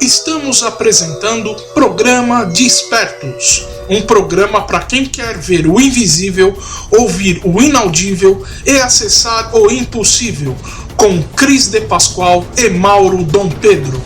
Estamos apresentando Programa Despertos, um programa para quem quer ver o invisível, ouvir o inaudível e acessar o impossível, com Cris de Pascoal e Mauro Dom Pedro.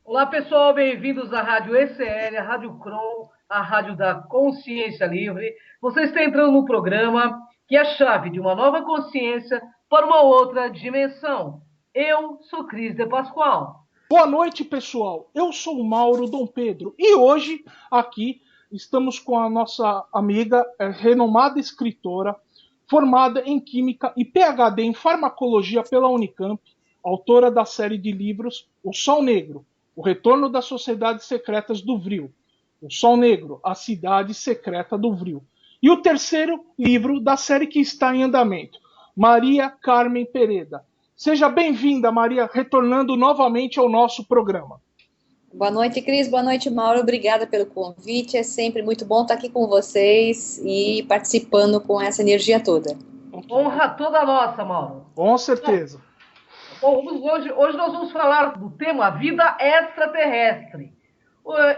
Olá pessoal, bem-vindos à Rádio ECL, a Rádio Crow, a Rádio da Consciência Livre. Você está entrando no programa que é a chave de uma nova consciência para uma outra dimensão. Eu sou Cris de Pascoal. Boa noite, pessoal. Eu sou o Mauro Dom Pedro e hoje aqui estamos com a nossa amiga, renomada escritora, formada em Química e PhD em Farmacologia pela Unicamp, autora da série de livros O Sol Negro, O Retorno das Sociedades Secretas do Vril, O Sol Negro, A Cidade Secreta do Vril, e o terceiro livro da série que está em andamento, Maria Carmen Pereda. Seja bem-vinda, Maria, retornando novamente ao nosso programa. Boa noite, Cris. Boa noite, Mauro. Obrigada pelo convite. É sempre muito bom estar aqui com vocês e participando com essa energia toda. Honra toda nossa, Mauro. Com certeza. Bom, hoje nós vamos falar do tema vida extraterrestre.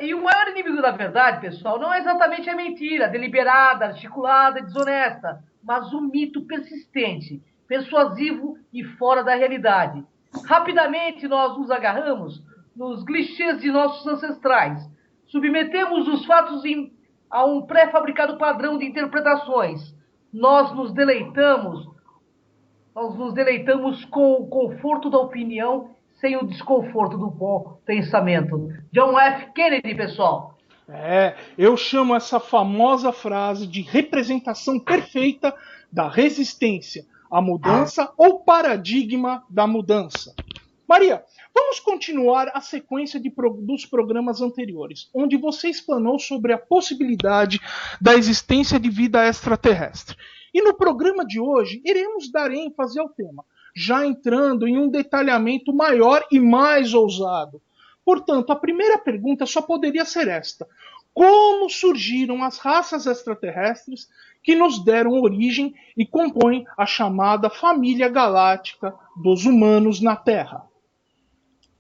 E o maior inimigo da verdade, pessoal, não é exatamente a mentira deliberada, articulada e desonesta, mas o mito persistente, persuasivo e fora da realidade. Rapidamente nós nos agarramos nos clichês de nossos ancestrais, submetemos os fatos a um pré-fabricado padrão de interpretações. Nós nos deleitamos com o conforto da opinião sem o desconforto do bom pensamento. John F. Kennedy, pessoal. Eu chamo essa famosa frase de representação perfeita da resistência à mudança ou paradigma da mudança. Maria, vamos continuar a sequência dos programas anteriores, onde você explanou sobre a possibilidade da existência de vida extraterrestre. E no programa de hoje, iremos dar ênfase ao tema, já entrando em um detalhamento maior e mais ousado. Portanto, a primeira pergunta só poderia ser esta: como surgiram as raças extraterrestres que nos deram origem e compõem a chamada família galáctica dos humanos na Terra?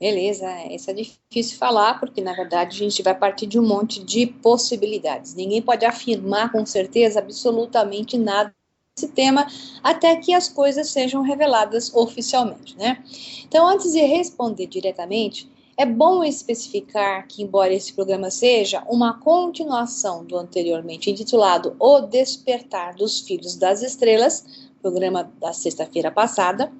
Beleza, isso é difícil falar, porque na verdade a gente vai partir de um monte de possibilidades. Ninguém pode afirmar com certeza absolutamente nada desse tema, até que as coisas sejam reveladas oficialmente, né? Então, antes de responder diretamente, é bom especificar que, embora esse programa seja uma continuação do anteriormente intitulado O Despertar dos Filhos das Estrelas, programa da sexta-feira passada,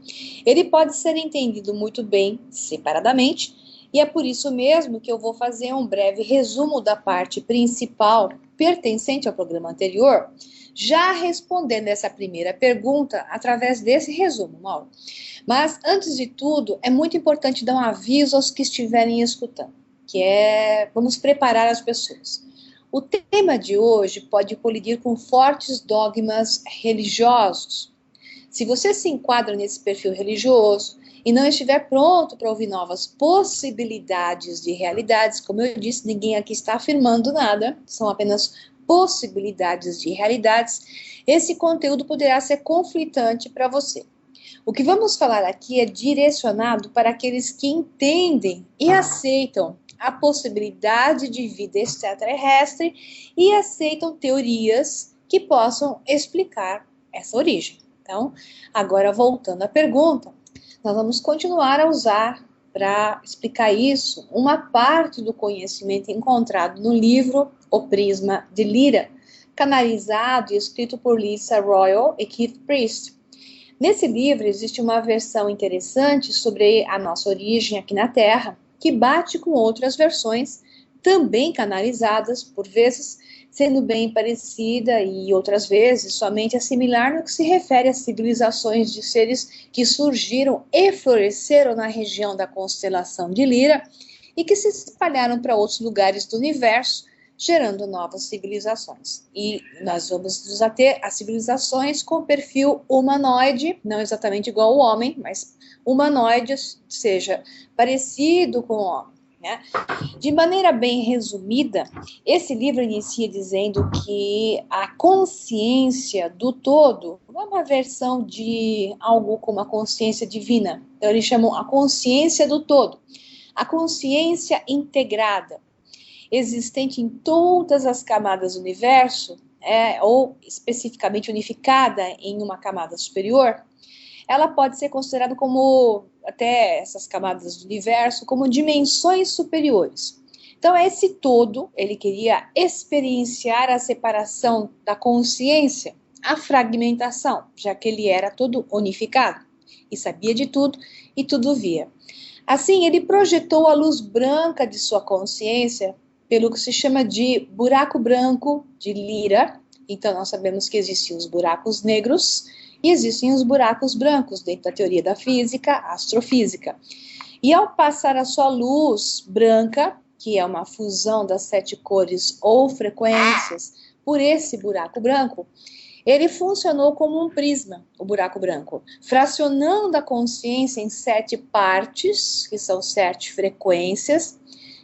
ele pode ser entendido muito bem separadamente, e é por isso mesmo que eu vou fazer um breve resumo da parte principal pertencente ao programa anterior, já respondendo essa primeira pergunta através desse resumo, Mauro. Mas, antes de tudo, é muito importante dar um aviso aos que estiverem escutando, que é, vamos preparar as pessoas. O tema de hoje pode colidir com fortes dogmas religiosos. Se você se enquadra nesse perfil religioso e não estiver pronto para ouvir novas possibilidades de realidades, como eu disse, ninguém aqui está afirmando nada, são apenas possibilidades de realidades, esse conteúdo poderá ser conflitante para você. O que vamos falar aqui é direcionado para aqueles que entendem e aceitam a possibilidade de vida extraterrestre e aceitam teorias que possam explicar essa origem. Então, agora voltando à pergunta, nós vamos continuar a usar para explicar isso uma parte do conhecimento encontrado no livro O Prisma de Lyra, canalizado e escrito por Lisa Royal e Keith Priest. Nesse livro existe uma versão interessante sobre a nossa origem aqui na Terra, que bate com outras versões, também canalizadas, por vezes sendo bem parecida e outras vezes somente assimilar no que se refere às civilizações de seres que surgiram e floresceram na região da constelação de Lyra e que se espalharam para outros lugares do universo, gerando novas civilizações. E nós vamos nos ater a civilizações com perfil humanoide, não exatamente igual ao homem, mas humanoide, seja parecido com o homem. Né? De maneira bem resumida, esse livro inicia dizendo que a consciência do todo não é uma versão de algo como a consciência divina. Então, eles chamam a consciência do todo. a consciência integrada, existente em todas as camadas do universo, ou especificamente unificada em uma camada superior, ela pode ser considerada como, até essas camadas do universo, como dimensões superiores. Então, esse todo, ele queria experienciar a separação da consciência, a fragmentação, já que ele era todo unificado, e sabia de tudo, e tudo via. Assim, ele projetou a luz branca de sua consciência pelo que se chama de buraco branco de Lyra. Então, nós sabemos que existem os buracos negros e existem os buracos brancos, dentro da teoria da física, astrofísica. E ao passar a sua luz branca, que é uma fusão das 7 cores ou frequências, por esse buraco branco, ele funcionou como um prisma, o buraco branco, fracionando a consciência em 7 partes, que são 7 frequências,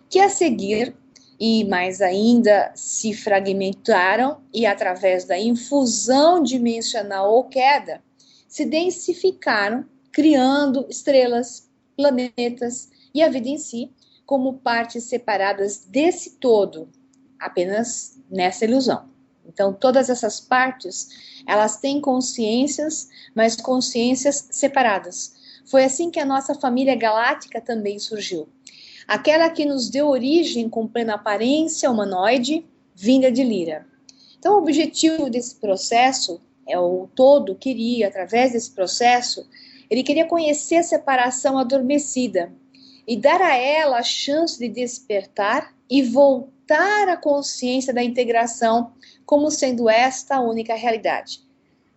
que a seguir, e mais ainda, se fragmentaram e através da infusão dimensional ou queda, se densificaram, criando estrelas, planetas e a vida em si, como partes separadas desse todo, apenas nessa ilusão. Então, todas essas partes, elas têm consciências, mas consciências separadas. Foi assim que a nossa família galáctica também surgiu. Aquela que nos deu origem com plena aparência humanoide, vinda de Lyra. Então, o objetivo desse processo, o todo queria, através desse processo, ele queria conhecer a separação adormecida e dar a ela a chance de despertar e voltar à consciência da integração como sendo esta a única realidade.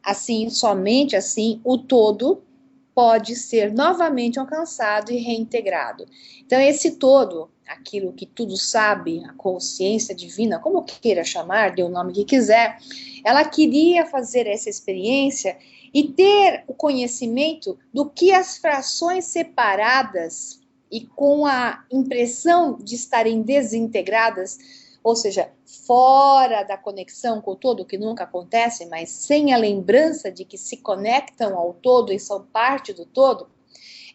Assim, somente assim, o todo pode ser novamente alcançado e reintegrado. Então, esse todo, aquilo que tudo sabe, a consciência divina, como queira chamar, dê o nome que quiser, ela queria fazer essa experiência e ter o conhecimento do que as frações separadas e com a impressão de estarem desintegradas, ou seja, fora da conexão com o todo, que nunca acontece, mas sem a lembrança de que se conectam ao todo e são parte do todo,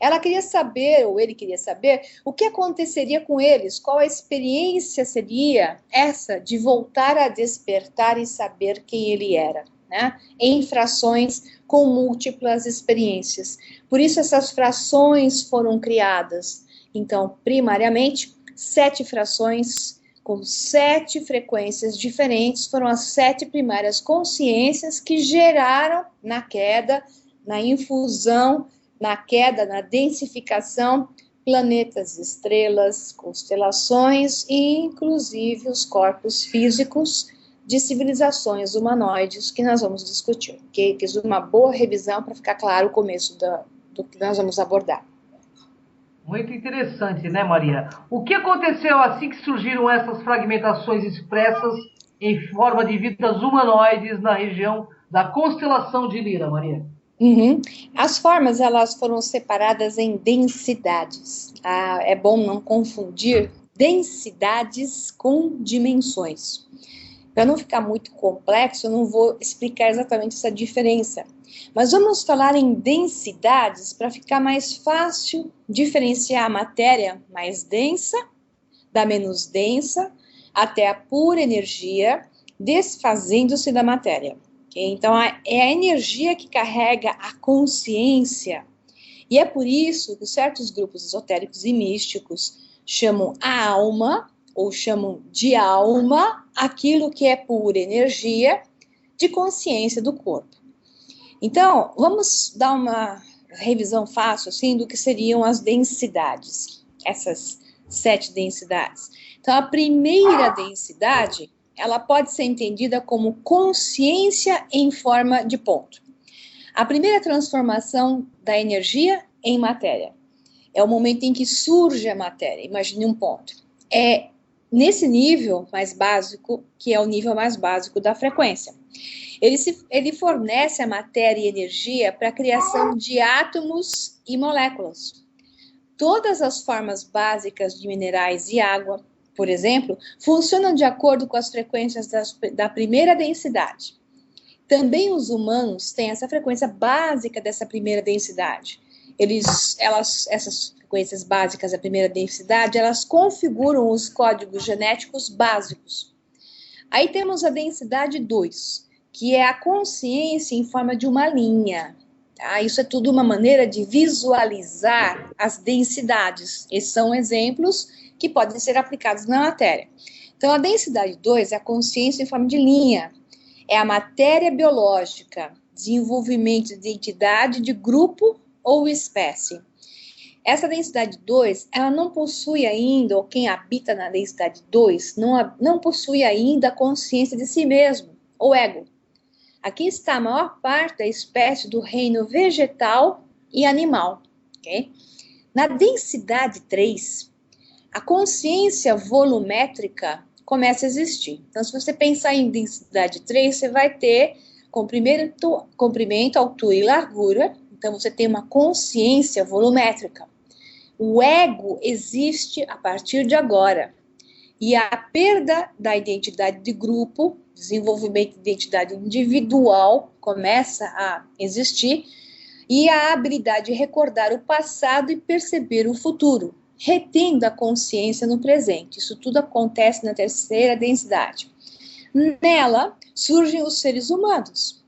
ela queria saber, ou ele queria saber, o que aconteceria com eles, qual a experiência seria essa de voltar a despertar e saber quem ele era, né? Em frações com múltiplas experiências. Por isso essas frações foram criadas. Então, primariamente, 7 frações com 7 frequências diferentes foram as 7 primárias consciências que geraram na queda, na infusão, na queda, na densificação, planetas, estrelas, constelações e, inclusive, os corpos físicos de civilizações humanoides que nós vamos discutir. Okay? Fiz uma boa revisão para ficar claro o começo do que nós vamos abordar. Muito interessante, né, Maria? O que aconteceu assim que surgiram essas fragmentações expressas em forma de vidas humanoides na região da constelação de Lyra, Maria? Uhum. As formas, elas foram separadas em densidades. É bom não confundir densidades com dimensões. Para não ficar muito complexo, eu não vou explicar exatamente essa diferença. Mas vamos falar em densidades para ficar mais fácil diferenciar a matéria mais densa da menos densa até a pura energia desfazendo-se da matéria. Okay? Então, é a energia que carrega a consciência. E é por isso que certos grupos esotéricos e místicos chamam a alma, ou chamam de alma, aquilo que é pura energia de consciência do corpo. Então, vamos dar uma revisão fácil, assim, do que seriam as densidades, essas 7 densidades. Então, a primeira densidade, ela pode ser entendida como consciência em forma de ponto. A primeira transformação da energia em matéria. É o momento em que surge a matéria, imagine um ponto. É nesse nível mais básico, que é o nível mais básico da frequência. Ele fornece a matéria e energia para a criação de átomos e moléculas. Todas as formas básicas de minerais e água, por exemplo, funcionam de acordo com as frequências da primeira densidade. Também os humanos têm essa frequência básica dessa primeira densidade. essas frequências básicas da primeira densidade, elas configuram os códigos genéticos básicos. Aí temos a densidade 2, que é a consciência em forma de uma linha. Tá? Isso é tudo uma maneira de visualizar as densidades. Esses são exemplos que podem ser aplicados na matéria. Então, a densidade 2 é a consciência em forma de linha. É a matéria biológica, desenvolvimento de identidade de grupo ou espécie. Essa densidade 2, ela não possui ainda, ou quem habita na densidade 2, não possui ainda a consciência de si mesmo, ou ego. Aqui está a maior parte da espécie do reino vegetal e animal. Okay? Na densidade 3, a consciência volumétrica começa a existir. Então, se você pensar em densidade 3, você vai ter comprimento, altura e largura. Então, você tem uma consciência volumétrica. O ego existe a partir de agora. E a perda da identidade de grupo, desenvolvimento de identidade individual começa a existir, e a habilidade de recordar o passado e perceber o futuro, retendo a consciência no presente. Isso tudo acontece na terceira densidade. Nela surgem os seres humanos.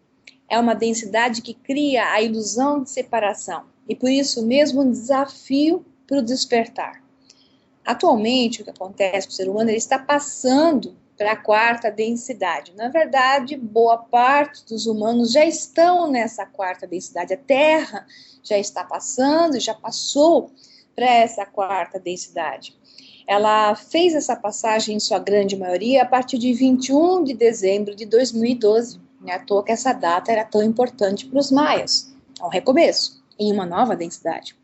É uma densidade que cria a ilusão de separação, e por isso mesmo um desafio para o despertar. Atualmente, o que acontece com o ser humano, ele está passando para a quarta densidade. Na verdade, boa parte dos humanos já estão nessa quarta densidade. A Terra já está passando, já passou para essa quarta densidade. Ela fez essa passagem, em sua grande maioria, a partir de 21 de dezembro de 2012. Não é à toa que essa data era tão importante para os maias. É um recomeço, em uma nova densidade.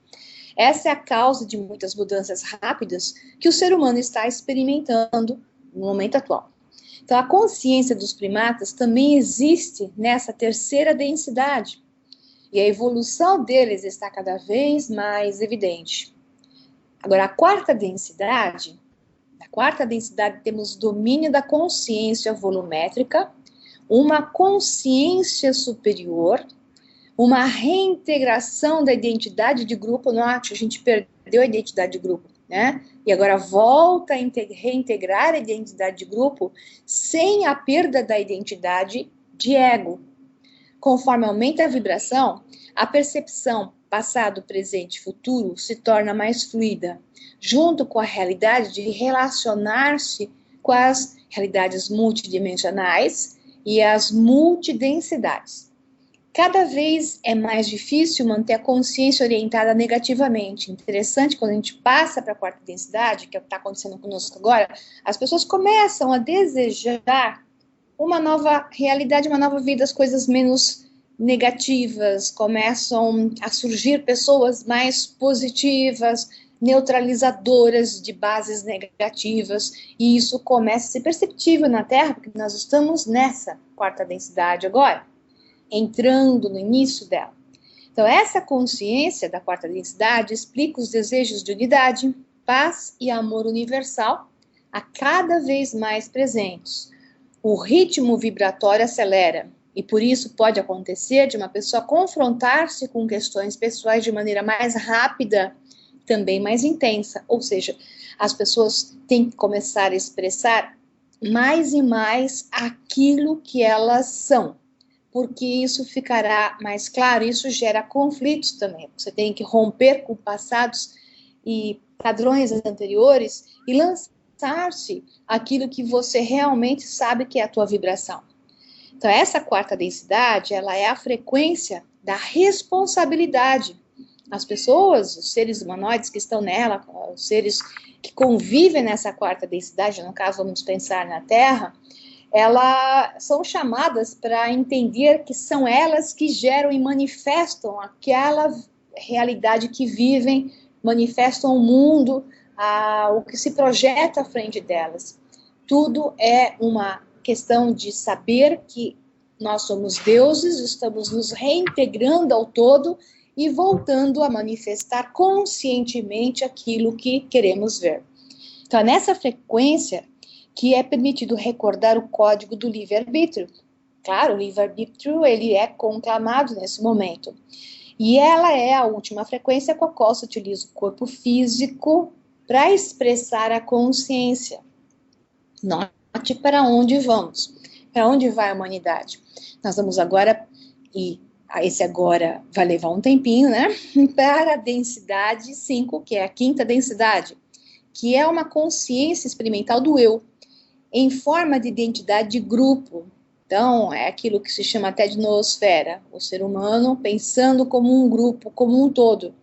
Essa é a causa de muitas mudanças rápidas que o ser humano está experimentando no momento atual. Então, a consciência dos primatas também existe nessa terceira densidade. E a evolução deles está cada vez mais evidente. Agora, na quarta densidade temos domínio da consciência volumétrica, uma consciência superior, uma reintegração da identidade de grupo. Note, a gente perdeu a identidade de grupo, né? E agora volta a reintegrar a identidade de grupo sem a perda da identidade de ego. Conforme aumenta a vibração, a percepção passado, presente e futuro se torna mais fluida, junto com a realidade de relacionar-se com as realidades multidimensionais e as multidensidades. Cada vez é mais difícil manter a consciência orientada negativamente. Interessante, quando a gente passa para a quarta densidade, que é o que está acontecendo conosco agora, as pessoas começam a desejar uma nova realidade, uma nova vida, as coisas menos negativas, começam a surgir pessoas mais positivas, neutralizadoras de bases negativas, e isso começa a ser perceptível na Terra, porque nós estamos nessa quarta densidade agora, entrando no início dela. Então, essa consciência da quarta densidade explica os desejos de unidade, paz e amor universal a cada vez mais presentes. O ritmo vibratório acelera, e por isso pode acontecer de uma pessoa confrontar-se com questões pessoais de maneira mais rápida, também mais intensa. Ou seja, as pessoas têm que começar a expressar mais e mais aquilo que elas são, porque isso ficará mais claro, isso gera conflitos também. Você tem que romper com passados e padrões anteriores e lançar-se aquilo que você realmente sabe que é a tua vibração. Então, essa quarta densidade, ela é a frequência da responsabilidade. As pessoas, os seres humanoides que estão nela, os seres que convivem nessa quarta densidade, no caso, vamos pensar na Terra, elas são chamadas para entender que são elas que geram e manifestam aquela realidade que vivem, manifestam o mundo, o que se projeta à frente delas. Tudo é uma questão de saber que nós somos deuses, estamos nos reintegrando ao todo e voltando a manifestar conscientemente aquilo que queremos ver. Então, nessa frequência que é permitido recordar o código do livre-arbítrio. Claro, o livre-arbítrio ele é conclamado nesse momento. E ela é a última frequência com a qual se utiliza o corpo físico para expressar a consciência. Note para onde vamos, para onde vai a humanidade. Nós vamos agora, e esse agora vai levar um tempinho, né? Para a densidade 5, que é a quinta densidade, que é uma consciência experimental do eu, em forma de identidade de grupo. Então, é aquilo que se chama até de noosfera, o ser humano pensando como um grupo, como um todo.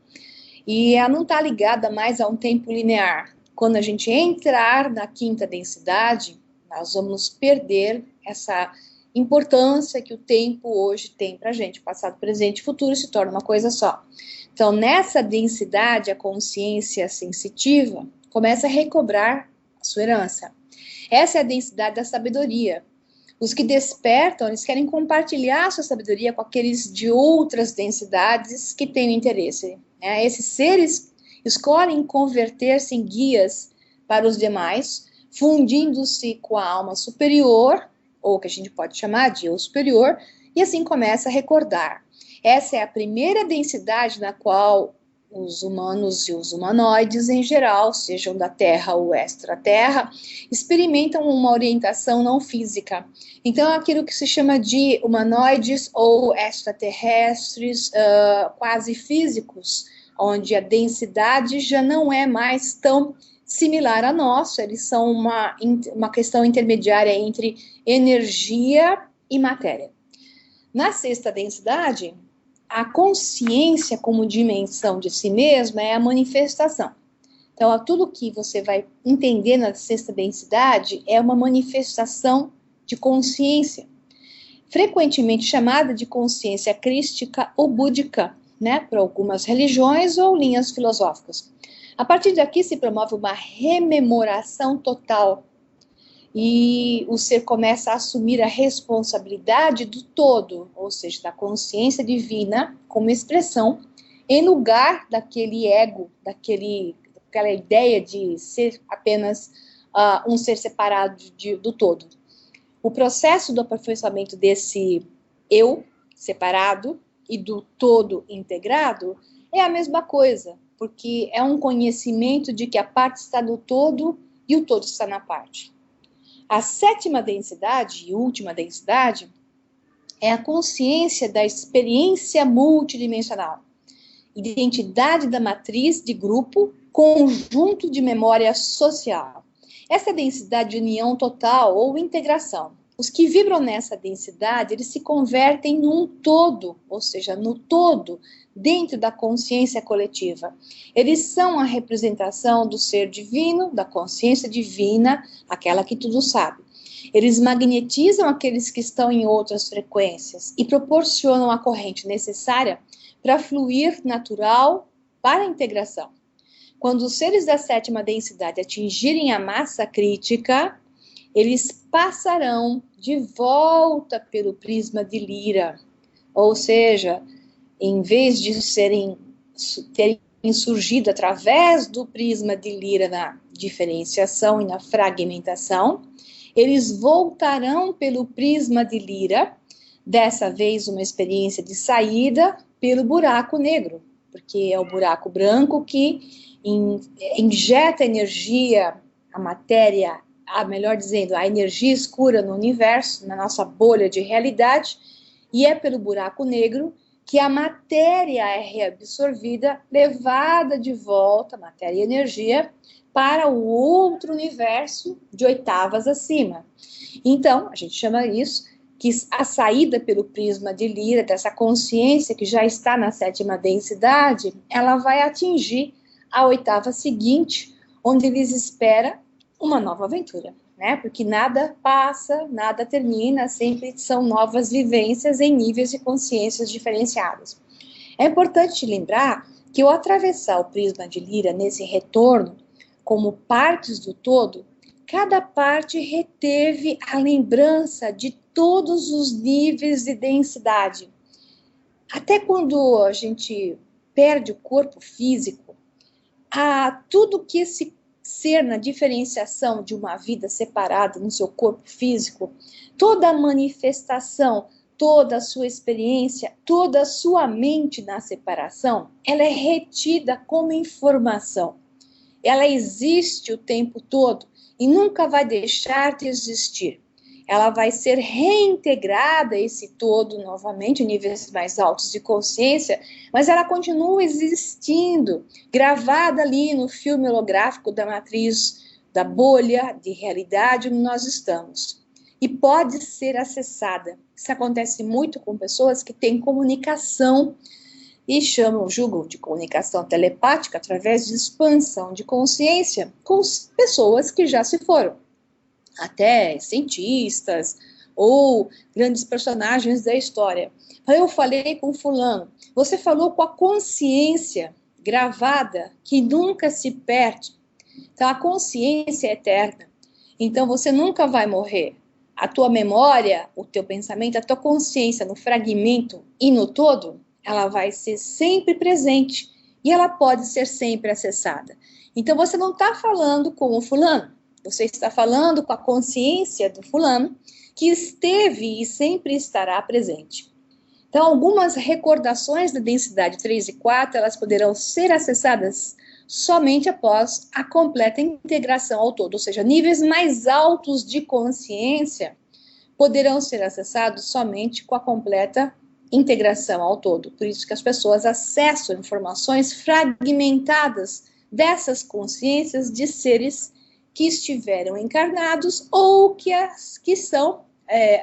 E ela não está ligada mais a um tempo linear. Quando a gente entrar na quinta densidade, nós vamos perder essa importância que o tempo hoje tem para a gente. Passado, presente e futuro se torna uma coisa só. Então, nessa densidade, a consciência sensitiva começa a recobrar a sua herança. Essa é a densidade da sabedoria. Os que despertam, eles querem compartilhar a sua sabedoria com aqueles de outras densidades que têm interesse. Esses seres escolhem converter-se em guias para os demais, fundindo-se com a alma superior, ou que a gente pode chamar de eu superior, e assim começa a recordar. Essa é a primeira densidade na qual os humanos e os humanoides em geral, sejam da Terra ou extraterra, experimentam uma orientação não física. Então, aquilo que se chama de humanoides ou extraterrestres quase físicos, onde a densidade já não é mais tão similar à nossa, eles são uma questão intermediária entre energia e matéria. Na sexta densidade, a consciência como dimensão de si mesma é a manifestação. Então, tudo que você vai entender na sexta densidade é uma manifestação de consciência, frequentemente chamada de consciência crística ou búdica, né, por algumas religiões ou linhas filosóficas. A partir daqui se promove uma rememoração total e o ser começa a assumir a responsabilidade do todo, ou seja, da consciência divina como expressão, em lugar daquele ego, daquela ideia de ser apenas um ser separado do todo. O processo do aperfeiçoamento desse eu separado e do todo integrado é a mesma coisa, porque é um conhecimento de que a parte está no todo e o todo está na parte. A sétima densidade e última densidade é a consciência da experiência multidimensional, identidade da matriz de grupo, conjunto de memória social. Essa é a densidade de união total ou integração. Os que vibram nessa densidade, eles se convertem num todo, ou seja, no todo, dentro da consciência coletiva. Eles são a representação do ser divino, da consciência divina, aquela que tudo sabe. Eles magnetizam aqueles que estão em outras frequências e proporcionam a corrente necessária para fluir natural para a integração. Quando os seres da sétima densidade atingirem a massa crítica, eles passarão de volta pelo prisma de Lira, ou seja, em vez de terem surgido através do prisma de Lira na diferenciação e na fragmentação, eles voltarão pelo prisma de Lira, dessa vez uma experiência de saída pelo buraco negro, porque é o buraco branco que injeta energia, a matéria, melhor dizendo, a energia escura no universo, na nossa bolha de realidade, e é pelo buraco negro que a matéria é reabsorvida, levada de volta, matéria e energia, para o outro universo de oitavas acima. Então, a gente chama isso que a saída pelo prisma de Lira, dessa consciência que já está na sétima densidade, ela vai atingir a oitava seguinte, onde lhes espera uma nova aventura, né? Porque nada passa, nada termina, sempre são novas vivências em níveis de consciências diferenciados. É importante lembrar que ao atravessar o prisma de Lira nesse retorno, como partes do todo, cada parte reteve a lembrança de todos os níveis de densidade. Até quando a gente perde o corpo físico, tudo que esse ser na diferenciação de uma vida separada no seu corpo físico, toda a manifestação toda a sua experiência, toda a sua mente na separação, ela é retida como informação. Ela existe o tempo todo e nunca vai deixar de existir. Ela vai ser reintegrada, esse todo, novamente, em níveis mais altos de consciência, mas ela continua existindo, gravada ali no filme holográfico da matriz, da bolha de realidade onde nós estamos. E pode ser acessada. Isso acontece muito com pessoas que têm comunicação e julgam de comunicação telepática através de expansão de consciência com pessoas que já se foram. Até cientistas ou grandes personagens da história. Eu falei com fulano, você falou com a consciência gravada que nunca se perde. Então a consciência é eterna. Então você nunca vai morrer. A tua memória, o teu pensamento, a tua consciência no fragmento e no todo, ela vai ser sempre presente e ela pode ser sempre acessada. Então você não está falando com o fulano. Você está falando com a consciência do fulano que esteve e sempre estará presente. Então, algumas recordações da densidade 3 e 4, elas poderão ser acessadas somente após a completa integração ao todo. Ou seja, níveis mais altos de consciência poderão ser acessados somente com a completa integração ao todo. Por isso que as pessoas acessam informações fragmentadas dessas consciências de seres que estiveram encarnados ou que são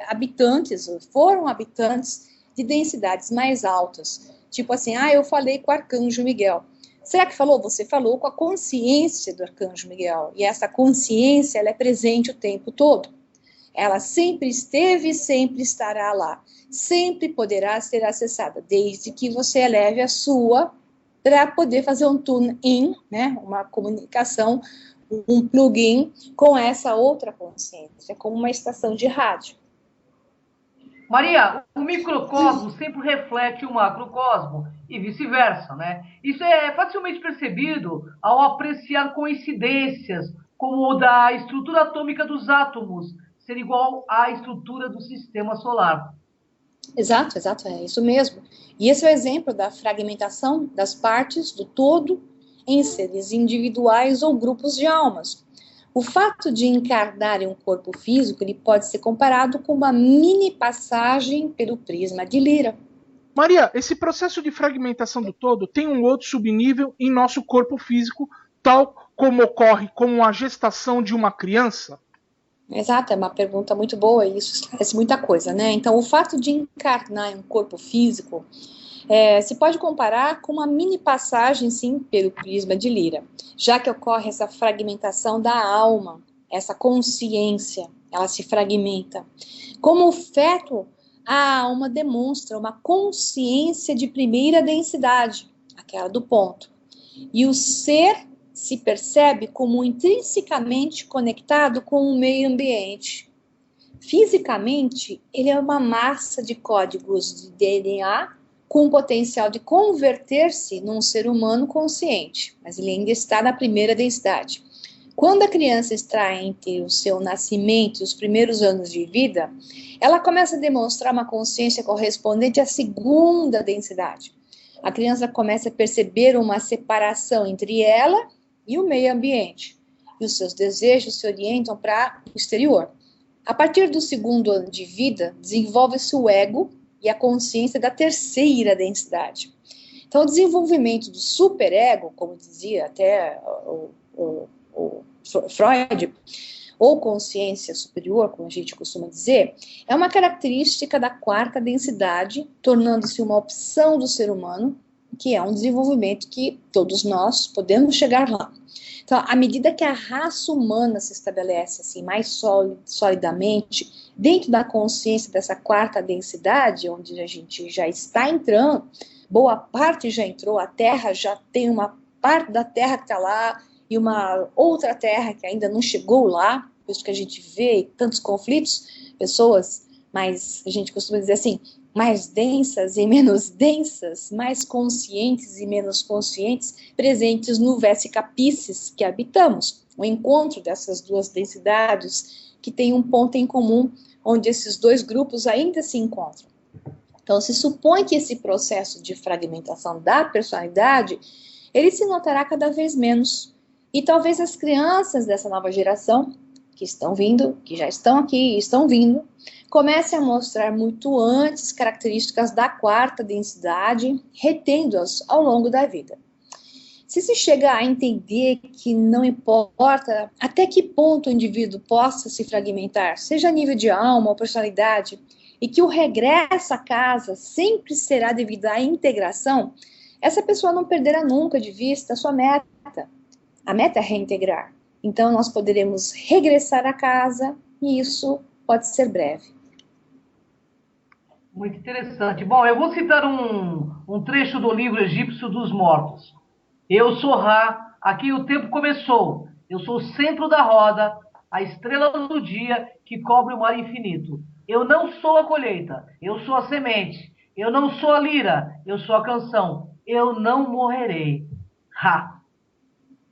habitantes, ou foram habitantes de densidades mais altas. Tipo assim, eu falei com o Arcanjo Miguel. Será que falou? Você falou com a consciência do Arcanjo Miguel. E essa consciência, ela é presente o tempo todo. Ela sempre esteve e sempre estará lá. Sempre poderá ser acessada, desde que você eleve a sua para poder fazer um tune-in, né? Uma comunicação, um plugin com essa outra consciência, como uma estação de rádio. Maria, o microcosmo sempre reflete o macrocosmo e vice-versa, né? Isso é facilmente percebido ao apreciar coincidências, como o da estrutura atômica dos átomos ser igual à estrutura do sistema solar. Exato, é isso mesmo. E esse é o exemplo da fragmentação das partes do todo em seres individuais ou grupos de almas. O fato de encarnar em um corpo físico, ele pode ser comparado com uma mini passagem pelo prisma de Lyra. Maria, esse processo de fragmentação do todo tem um outro subnível em nosso corpo físico, tal como ocorre com a gestação de uma criança? Exato, é uma pergunta muito boa e isso esclarece muita coisa, né? Então, o fato de encarnar em um corpo físico se pode comparar com uma mini passagem, sim, pelo prisma de Lyra, já que ocorre essa fragmentação da alma, essa consciência, ela se fragmenta. Como o feto, a alma demonstra uma consciência de primeira densidade, aquela do ponto, e o ser se percebe como intrinsecamente conectado com o meio ambiente. Fisicamente, ele é uma massa de códigos de DNA com o potencial de converter-se num ser humano consciente, mas ele ainda está na primeira densidade. Quando a criança está entre o seu nascimento e os primeiros anos de vida, ela começa a demonstrar uma consciência correspondente à segunda densidade. A criança começa a perceber uma separação entre ela e o meio ambiente, e os seus desejos se orientam para o exterior. A partir do segundo ano de vida, desenvolve-se o ego e a consciência da terceira densidade. Então, o desenvolvimento do superego, como dizia até o Freud, ou consciência superior, como a gente costuma dizer, é uma característica da quarta densidade, tornando-se uma opção do ser humano, que é um desenvolvimento que todos nós podemos chegar lá. Então, à medida que a raça humana se estabelece assim, mais solidamente, dentro da consciência dessa quarta densidade, onde a gente já está entrando, boa parte já entrou, a Terra já tem uma parte da Terra que está lá, e uma outra Terra que ainda não chegou lá, por isso que a gente vê tantos conflitos, pessoas mais, a gente costuma dizer assim, mais densas e menos densas, mais conscientes e menos conscientes, presentes no Vesica Piscis que habitamos. O encontro dessas duas densidades que tem um ponto em comum, onde esses dois grupos ainda se encontram. Então, se supõe que esse processo de fragmentação da personalidade, ele se notará cada vez menos. E talvez as crianças dessa nova geração, que estão vindo, que já estão aqui e estão vindo, comecem a mostrar muito antes características da quarta densidade, retendo-as ao longo da vida. Se se chega a entender que não importa até que ponto o indivíduo possa se fragmentar, seja a nível de alma ou personalidade, e que o regresso à casa sempre será devido à integração, essa pessoa não perderá nunca de vista a sua meta. A meta é reintegrar. Então, nós poderemos regressar à casa e isso pode ser breve. Muito interessante. Bom, eu vou citar um trecho do livro Egípcio dos Mortos. Eu sou Ra, aqui o tempo começou. Eu sou o centro da roda, a estrela do dia que cobre o mar infinito. Eu não sou a colheita, eu sou a semente. Eu não sou a lira, eu sou a canção. Eu não morrerei. Ra.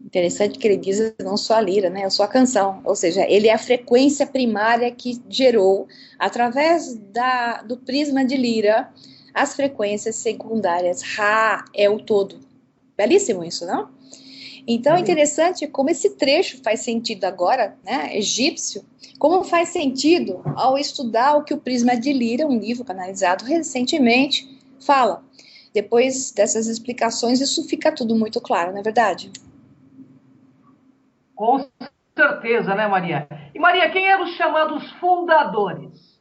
Interessante que ele diz, eu não sou a lira, né? Eu sou a canção. Ou seja, ele é a frequência primária que gerou, através do prisma de lira, as frequências secundárias. Ra é o todo. Belíssimo isso, não? Então, é interessante como esse trecho faz sentido agora, né? Egípcio, como faz sentido ao estudar o que o Prisma de Lira, um livro canalizado recentemente, fala. Depois dessas explicações, isso fica tudo muito claro, não é verdade? Com certeza, né, Maria? E, Maria, quem eram os chamados fundadores?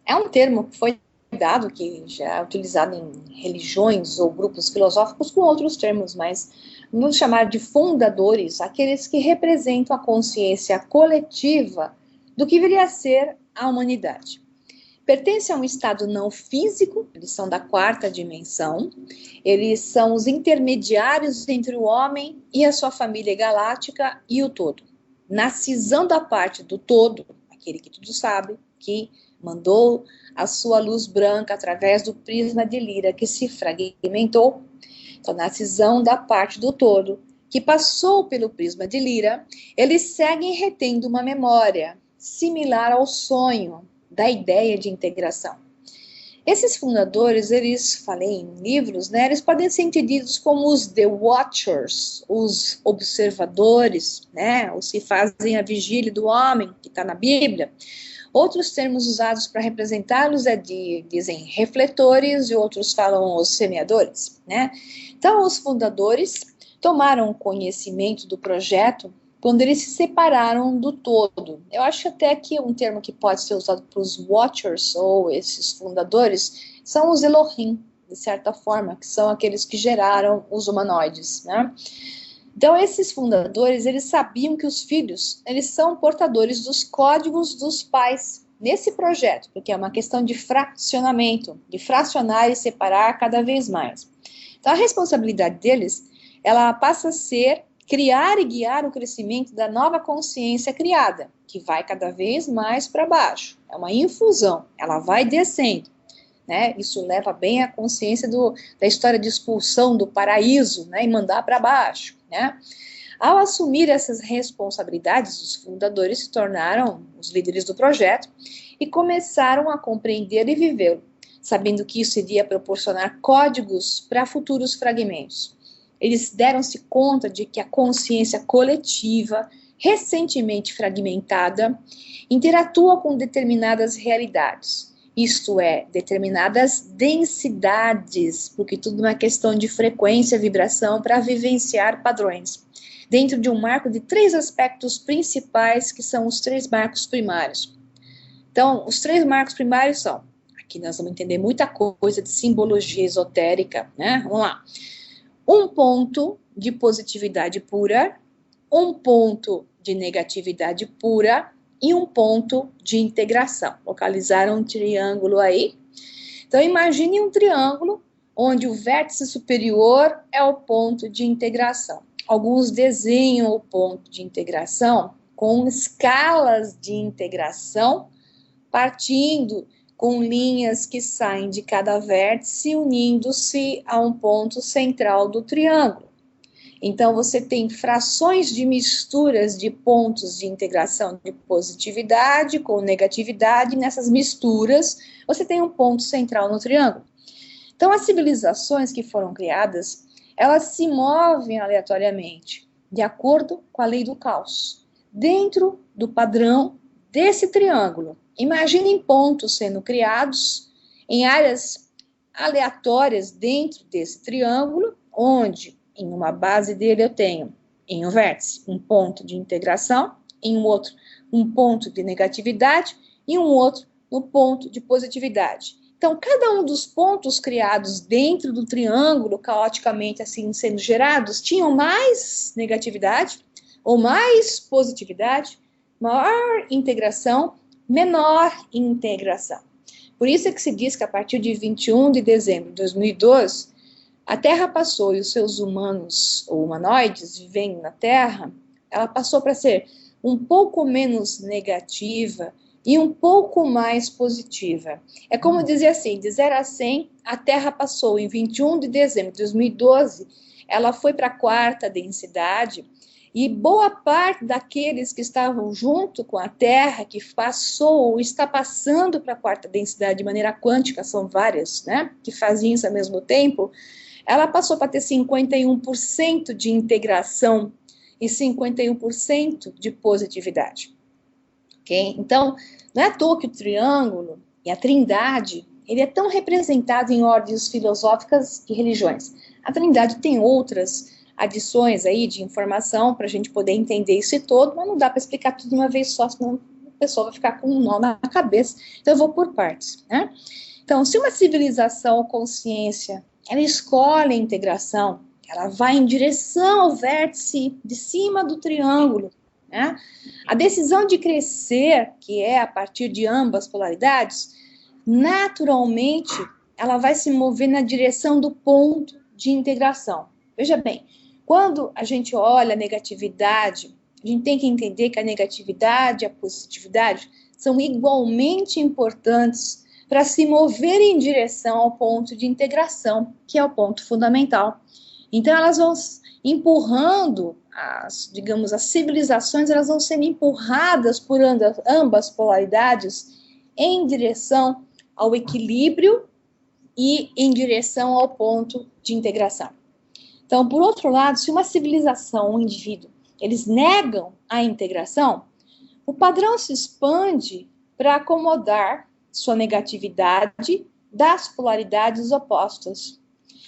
É um termo que foi dado, que já é utilizado em religiões ou grupos filosóficos com outros termos, mas vamos chamar de fundadores aqueles que representam a consciência coletiva do que viria a ser a humanidade. Pertence a um estado não físico, eles são da quarta dimensão, eles são os intermediários entre o homem e a sua família galáctica e o todo. Na cisão da parte do todo, aquele que tudo sabe, que mandou a sua luz branca através do prisma de Lira, que se fragmentou, então na cisão da parte do todo, que passou pelo prisma de Lira, eles seguem retendo uma memória similar ao sonho, da ideia de integração. Esses fundadores, eles, falei em livros, né, eles podem ser entendidos como os The Watchers, os observadores, né, os que fazem a vigília do homem, que está na Bíblia. Outros termos usados para representá-los dizem refletores e outros falam os semeadores, né. Então, os fundadores tomaram conhecimento do projeto quando eles se separaram do todo. Eu acho até que um termo que pode ser usado para os Watchers, ou esses fundadores, são os Elohim, de certa forma, que são aqueles que geraram os humanoides, né? Então, esses fundadores, eles sabiam que os filhos, eles são portadores dos códigos dos pais nesse projeto, porque é uma questão de fracionamento, de fracionar e separar cada vez mais. Então, a responsabilidade deles, ela passa a ser criar e guiar o crescimento da nova consciência criada, que vai cada vez mais para baixo. É uma infusão, ela vai descendo, né? Isso leva bem à consciência da história de expulsão do paraíso, né? E mandar para baixo, né? Ao assumir essas responsabilidades, os fundadores se tornaram os líderes do projeto e começaram a compreender e vivê-lo, sabendo que isso iria proporcionar códigos para futuros fragmentos. Eles deram-se conta de que a consciência coletiva, recentemente fragmentada, interatua com determinadas realidades, isto é, determinadas densidades, porque tudo é uma questão de frequência, vibração, para vivenciar padrões, dentro de um marco de 3 aspectos principais, que são os 3 marcos primários. Então, os 3 marcos primários são, aqui nós vamos entender muita coisa de simbologia esotérica, né? Vamos lá. Um ponto de positividade pura, um ponto de negatividade pura e um ponto de integração. Localizaram um triângulo aí? Então, imagine um triângulo onde o vértice superior é o ponto de integração. Alguns desenham o ponto de integração com escalas de integração, partindo com linhas que saem de cada vértice, unindo-se a um ponto central do triângulo. Então, você tem frações de misturas de pontos de integração de positividade com negatividade. Nessas misturas, você tem um ponto central no triângulo. Então, as civilizações que foram criadas, elas se movem aleatoriamente, de acordo com a lei do caos, dentro do padrão desse triângulo. Imaginem pontos sendo criados em áreas aleatórias dentro desse triângulo, onde em uma base dele eu tenho, em um vértice, um ponto de integração, em um outro, um ponto de negatividade, e um outro, um ponto de positividade. Então, cada um dos pontos criados dentro do triângulo, caoticamente assim sendo gerados, tinham mais negatividade ou mais positividade, maior integração, menor integração. Por isso é que se diz que a partir de 21 de dezembro de 2012, a Terra passou, e os seus humanos ou humanoides vivendo na Terra, ela passou para ser um pouco menos negativa e um pouco mais positiva. É como dizer assim, de 0 a 100, a Terra passou em 21 de dezembro de 2012, ela foi para a 4ª densidade, e boa parte daqueles que estavam junto com a Terra, que passou ou está passando para a 4ª densidade de maneira quântica, são várias, né, que faziam isso ao mesmo tempo, ela passou para ter 51% de integração e 51% de positividade. Okay? Então, não é à toa que o triângulo e a trindade, ele é tão representado em ordens filosóficas e religiões. A trindade tem outras adições aí de informação para a gente poder entender isso todo, mas não dá para explicar tudo de uma vez só, senão a pessoa vai ficar com um nó na cabeça. Então, eu vou por partes, né? Então, se uma civilização ou consciência ela escolhe a integração, ela vai em direção ao vértice de cima do triângulo, né? A decisão de crescer, que é a partir de ambas polaridades, naturalmente, ela vai se mover na direção do ponto de integração. Veja bem, quando a gente olha a negatividade, a gente tem que entender que a negatividade e a positividade são igualmente importantes para se mover em direção ao ponto de integração, que é o ponto fundamental. Então, elas vão empurrando, as civilizações, elas vão sendo empurradas por ambas polaridades em direção ao equilíbrio e em direção ao ponto de integração. Então, por outro lado, se uma civilização, um indivíduo, eles negam a integração, o padrão se expande para acomodar sua negatividade das polaridades opostas.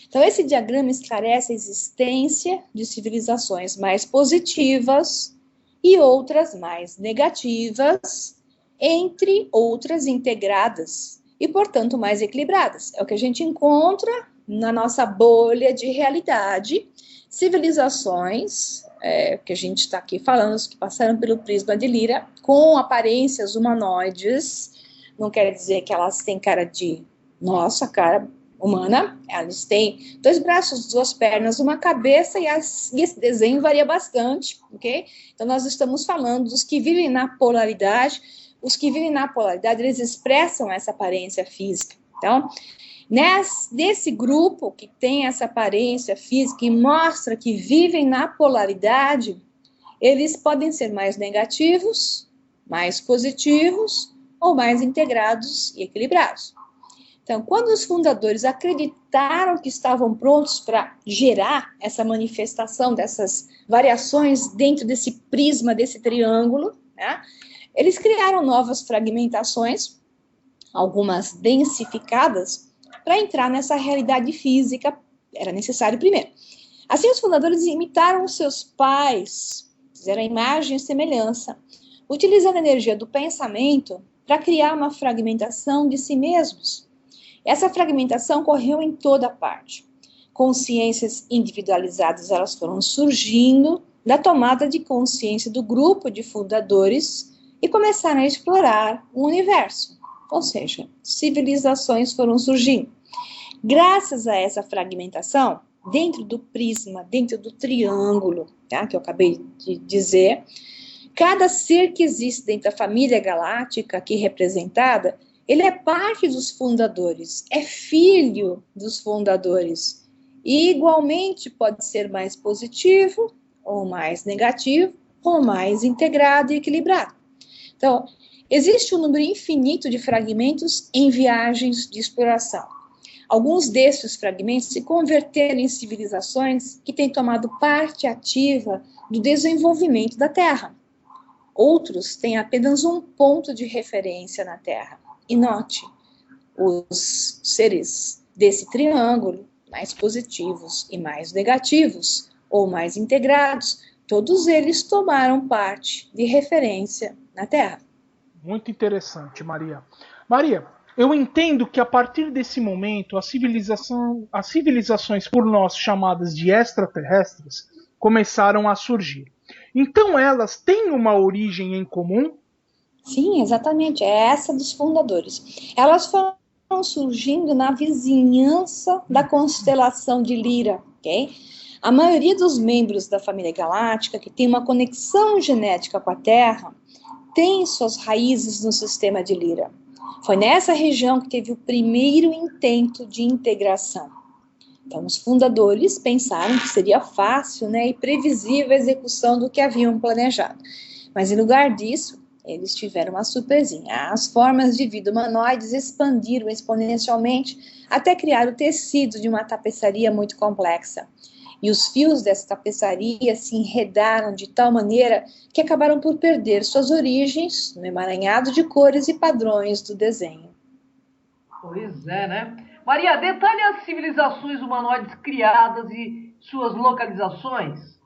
Então, esse diagrama esclarece a existência de civilizações mais positivas e outras mais negativas, entre outras integradas e, portanto, mais equilibradas. É o que a gente encontra na nossa bolha de realidade, civilizações, que a gente está aqui falando, que passaram pelo prisma de Lyra, com aparências humanoides. Não quer dizer que elas têm cara de nossa, cara humana. Elas têm 2 braços, 2 pernas, uma cabeça, e esse desenho varia bastante, ok? Então, nós estamos falando dos que vivem na polaridade. Os que vivem na polaridade, eles expressam essa aparência física. Então, nesse grupo que tem essa aparência física e mostra que vivem na polaridade, eles podem ser mais negativos, mais positivos, ou mais integrados e equilibrados. Então, quando os fundadores acreditaram que estavam prontos para gerar essa manifestação dessas variações dentro desse prisma, desse triângulo, né, eles criaram novas fragmentações, algumas densificadas, para entrar nessa realidade física. Era necessário primeiro. Assim, os fundadores imitaram os seus pais, fizeram a imagem e semelhança, utilizando a energia do pensamento para criar uma fragmentação de si mesmos. Essa fragmentação correu em toda parte. Consciências individualizadas, elas foram surgindo da tomada de consciência do grupo de fundadores e começaram a explorar o universo. Ou seja, civilizações foram surgindo. Graças a essa fragmentação, dentro do prisma, dentro do triângulo, tá, que eu acabei de dizer, cada ser que existe dentro da família galáctica aqui representada, ele é parte dos fundadores, é filho dos fundadores. E igualmente pode ser mais positivo, ou mais negativo, ou mais integrado e equilibrado. Então, existe um número infinito de fragmentos em viagens de exploração. Alguns desses fragmentos se converteram em civilizações que têm tomado parte ativa do desenvolvimento da Terra. Outros têm apenas um ponto de referência na Terra. E note, os seres desse triângulo, mais positivos e mais negativos, ou mais integrados, todos eles tomaram parte de referência na Terra. Muito interessante, Maria. Maria, eu entendo que a partir desse momento as civilizações por nós chamadas de extraterrestres começaram a surgir. Então elas têm uma origem em comum? Sim, exatamente, é essa dos fundadores. Elas foram surgindo na vizinhança da constelação de Lira, ok? A maioria dos membros da família galáctica que tem uma conexão genética com a Terra tem suas raízes no sistema de Lira. Foi nessa região que teve o primeiro intento de integração. Então, os fundadores pensaram que seria fácil, e previsível a execução do que haviam planejado. Mas, em lugar disso, eles tiveram uma surpresinha. As formas de vida humanoides expandiram exponencialmente até criar o tecido de uma tapeçaria muito complexa. E os fios dessa tapeçaria se enredaram de tal maneira que acabaram por perder suas origens no emaranhado de cores e padrões do desenho. Pois é, né? Maria, detalhe as civilizações humanoides criadas e suas localizações.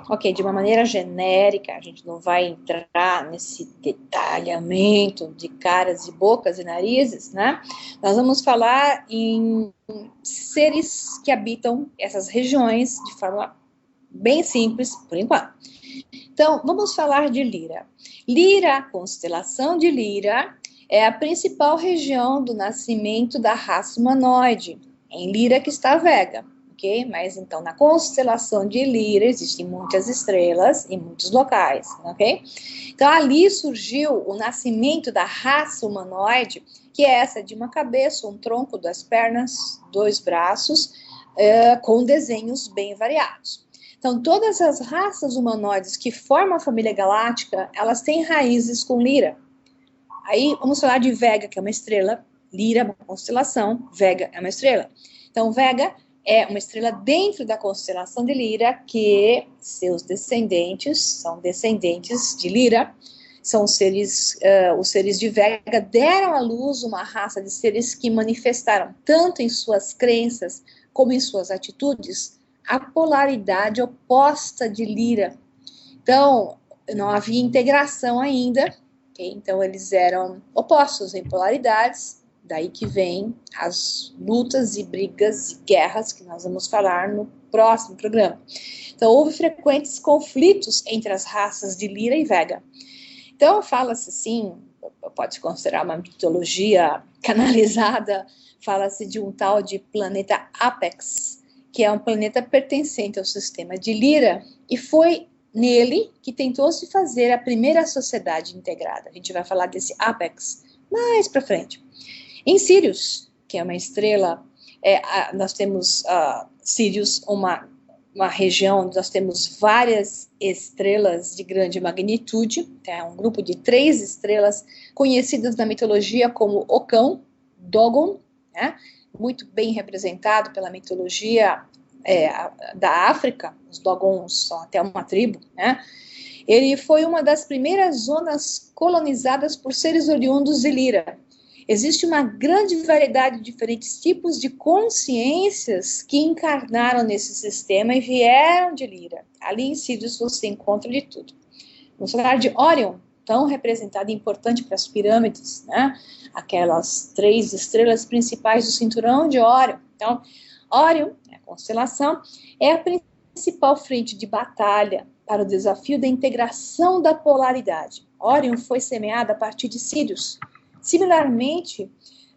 Ok, de uma maneira genérica, a gente não vai entrar nesse detalhamento de caras e bocas e narizes, né? Nós vamos falar em seres que habitam essas regiões de forma bem simples, por enquanto. Então, vamos falar de Lira. Lira, a constelação de Lira, é a principal região do nascimento da raça humanoide. Em Lira que está a Vega. Okay? Mas, então, na constelação de Lira, existem muitas estrelas em muitos locais, ok? Então, ali surgiu o nascimento da raça humanoide, que é essa de uma cabeça, um tronco, 2 pernas, 2 braços, com desenhos bem variados. Então, todas as raças humanoides que formam a família galáctica, elas têm raízes com Lira. Aí, vamos falar de Vega, que é uma estrela, Lira é uma constelação, Vega é uma estrela. Então, Vega é uma estrela dentro da constelação de Lira, que seus descendentes são descendentes de Lira, são seres, os seres de Vega deram à luz uma raça de seres que manifestaram, tanto em suas crenças como em suas atitudes, a polaridade oposta de Lira. Então, não havia integração ainda, okay? Então eles eram opostos em polaridades. Daí que vem as lutas e brigas e guerras que nós vamos falar no próximo programa. Então, houve frequentes conflitos entre as raças de Lira e Vega. Então, fala-se assim, pode-se considerar uma mitologia canalizada, fala-se de um tal de planeta Apex, que é um planeta pertencente ao sistema de Lira, e foi nele que tentou se fazer a primeira sociedade integrada. A gente vai falar desse Apex mais para frente. Em Sirius, que é uma estrela, nós temos Sirius, uma região onde nós temos várias estrelas de grande magnitude, é um grupo de 3 estrelas conhecidas na mitologia como Ocão, Dogon, né? Muito bem representado pela mitologia da África, os Dogons são até uma tribo, né? Ele foi uma das primeiras zonas colonizadas por seres oriundos de Lira. Existe uma grande variedade de diferentes tipos de consciências que encarnaram nesse sistema e vieram de Lira. Ali em Sirius você encontra de tudo. Vamos falar de Órion, tão representado e importante para as pirâmides, né? Aquelas 3 estrelas principais do cinturão de Órion. Então, Órion, a constelação, é a principal frente de batalha para o desafio da integração da polaridade. Órion foi semeada a partir de Sirius. Similarmente,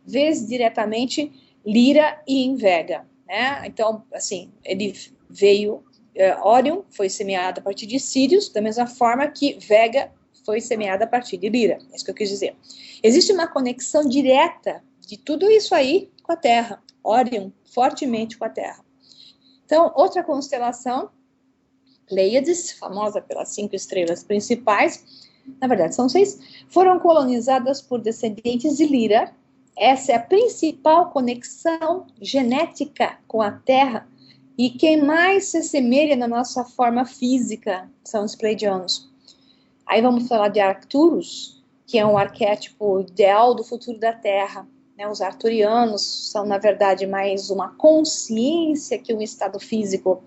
vê diretamente Lira e em Vega, né? Então, assim, ele veio, Órion foi semeado a partir de Sirius, da mesma forma que Vega foi semeada a partir de Lira, é isso que eu quis dizer. Existe uma conexão direta de tudo isso aí com a Terra, Órion fortemente com a Terra. Então, outra constelação, Pleiades, famosa pelas 5 estrelas principais, na verdade são 6, foram colonizadas por descendentes de Lira. Essa é a principal conexão genética com a Terra, e quem mais se assemelha na nossa forma física são os pleidianos. Aí vamos falar de Arcturus, que é um arquétipo ideal do futuro da Terra. Né? Os arturianos são, na verdade, mais uma consciência que um estado físico.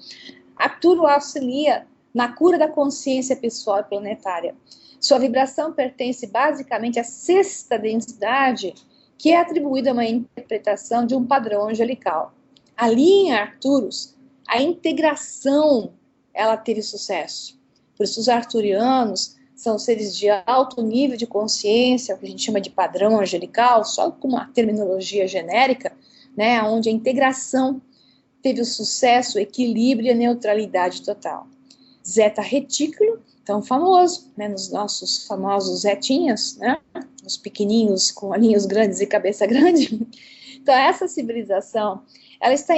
Arcturo auxilia na cura da consciência pessoal e planetária. Sua vibração pertence basicamente à 6ª densidade, que é atribuída a uma interpretação de um padrão angelical. Ali em Arcturus, a integração, ela teve sucesso. Por isso os arturianos são seres de alto nível de consciência, o que a gente chama de padrão angelical, só com uma terminologia genérica, né, onde a integração teve o sucesso, o equilíbrio e a neutralidade total. Zeta Retículo, tão famoso, né, nos nossos famosos zetinhas, né, os pequenininhos com olhinhos grandes e cabeça grande. Então essa civilização, ela está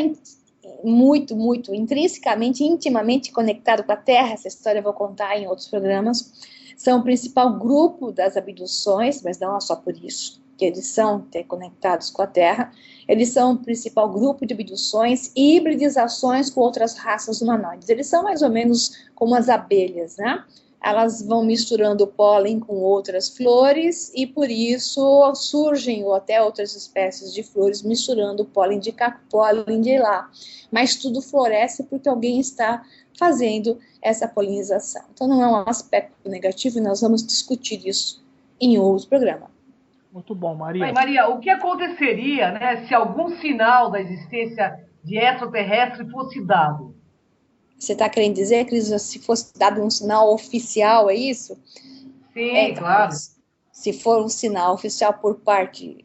muito, muito intrinsecamente, intimamente conectado com a Terra. Essa história eu vou contar em outros programas. São o principal grupo das abduções, mas não é só por isso, que eles são conectados com a Terra. Eles são o principal grupo de abduções e hibridizações com outras raças humanoides. Eles são mais ou menos como as abelhas, né? Elas vão misturando o pólen com outras flores e por isso surgem ou até outras espécies de flores misturando o pólen de cá, pólen de lá. Mas tudo floresce porque alguém está fazendo essa polinização. Então não é um aspecto negativo e nós vamos discutir isso em outro programa. Muito bom, Maria. Mas, Maria, o que aconteceria, né, se algum sinal da existência de extraterrestre fosse dado? Você está querendo dizer, Cris, se fosse dado um sinal oficial, é isso? Sim, claro. Se for um sinal oficial por parte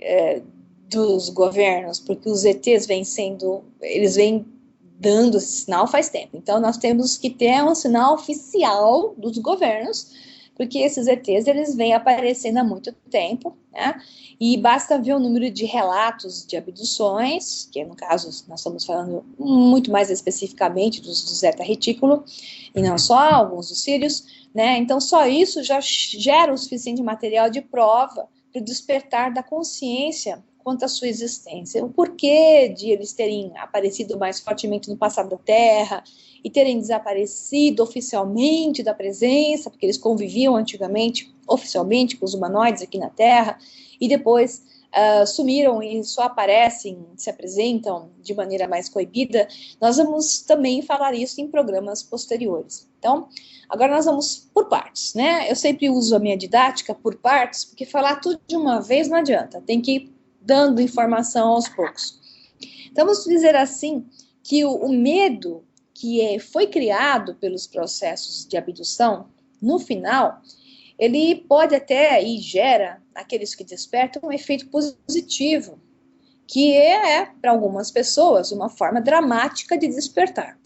dos governos, porque os ETs eles vêm dando esse sinal faz tempo. Então, nós temos que ter um sinal oficial dos governos, porque esses ETs, eles vêm aparecendo há muito tempo, né? E basta ver o número de relatos de abduções, que no caso nós estamos falando muito mais especificamente dos do Zeta Retículo, e não só, alguns dos Sírios, né? Então só isso já gera o suficiente material de prova para o despertar da consciência quanto à sua existência. O porquê de eles terem aparecido mais fortemente no passado da Terra e terem desaparecido oficialmente da presença, porque eles conviviam antigamente oficialmente com os humanoides aqui na Terra, e depois sumiram e só aparecem, se apresentam de maneira mais coibida. Nós vamos também falar isso em programas posteriores. Então, agora nós vamos por partes, né? Eu sempre uso a minha didática por partes, porque falar tudo de uma vez não adianta, tem que ir dando informação aos poucos. Então, vamos dizer assim, que o medo que foi criado pelos processos de abdução, no final, ele pode até, e gera, aqueles que despertam, um efeito positivo, que é, para algumas pessoas, uma forma dramática de despertar.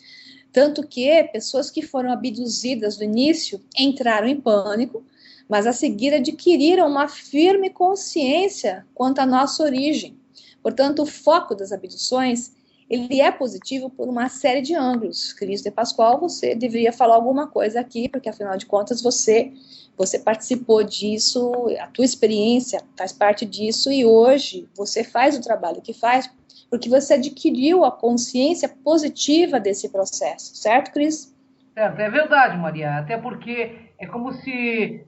Tanto que pessoas que foram abduzidas no início entraram em pânico, mas a seguir adquiriram uma firme consciência quanto à nossa origem. Portanto, o foco das abduções, ele é positivo por uma série de ângulos. Cris de Pascoal, você deveria falar alguma coisa aqui, porque afinal de contas você participou disso, a tua experiência faz parte disso, e hoje você faz o trabalho que faz, porque você adquiriu a consciência positiva desse processo, certo, Cris? Certo, é verdade, Maria, até porque é como se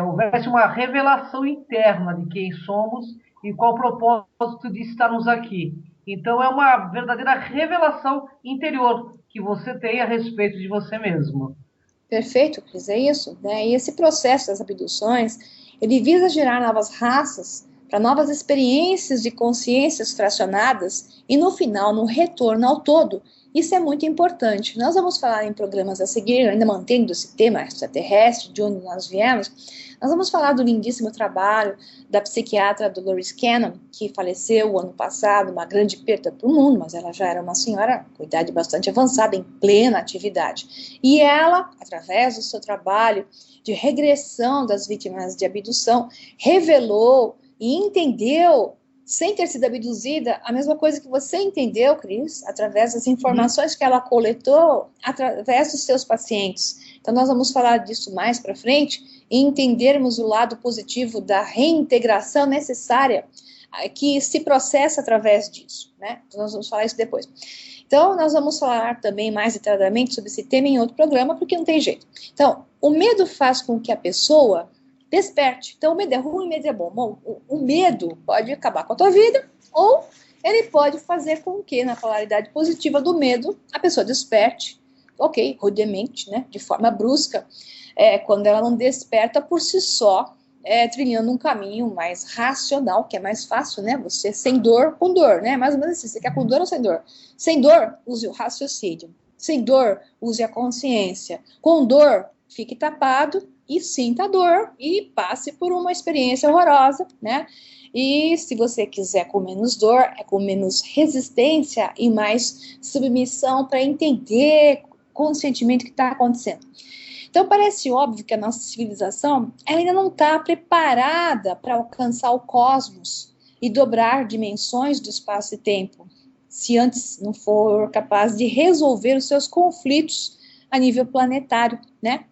houvesse uma revelação interna de quem somos e qual o propósito de estarmos aqui. Então é uma verdadeira revelação interior que você tem a respeito de você mesmo. Perfeito, Cris, é isso, né? E esse processo das abduções, ele visa gerar novas raças para novas experiências de consciências fracionadas e no final, no retorno ao todo. Isso é muito importante. Nós vamos falar em programas a seguir, ainda mantendo esse tema extraterrestre, de onde nós viemos. Nós vamos falar do lindíssimo trabalho da psiquiatra Dolores Cannon, que faleceu ano passado, uma grande perda para o mundo, mas ela já era uma senhora com idade bastante avançada, em plena atividade. E ela, através do seu trabalho de regressão das vítimas de abdução, revelou e entendeu sem ter sido abduzida, a mesma coisa que você entendeu, Cris, através das informações que ela coletou, através dos seus pacientes. Então, nós vamos falar disso mais para frente e entendermos o lado positivo da reintegração necessária que se processa através disso, né? Então, nós vamos falar isso depois. Então, nós vamos falar também mais detalhadamente sobre esse tema em outro programa, porque não tem jeito. Então, o medo faz com que a pessoa desperte. Então, o medo é ruim, o medo é bom. Bom, o medo pode acabar com a tua vida, ou ele pode fazer com que, na polaridade positiva do medo, a pessoa desperte, ok, rudemente, né, de forma brusca, quando ela não desperta por si só, trilhando um caminho mais racional, que é mais fácil, né, você sem dor, com dor, né, mais ou menos assim, você quer com dor ou sem dor? Sem dor, use o raciocínio. Sem dor, use a consciência. Com dor, fique tapado e sinta a dor e passe por uma experiência horrorosa, né? E se você quiser com menos dor, com menos resistência e mais submissão para entender conscientemente o que está acontecendo. Então, parece óbvio que a nossa civilização ela ainda não está preparada para alcançar o cosmos e dobrar dimensões do espaço e tempo, se antes não for capaz de resolver os seus conflitos a nível planetário, né?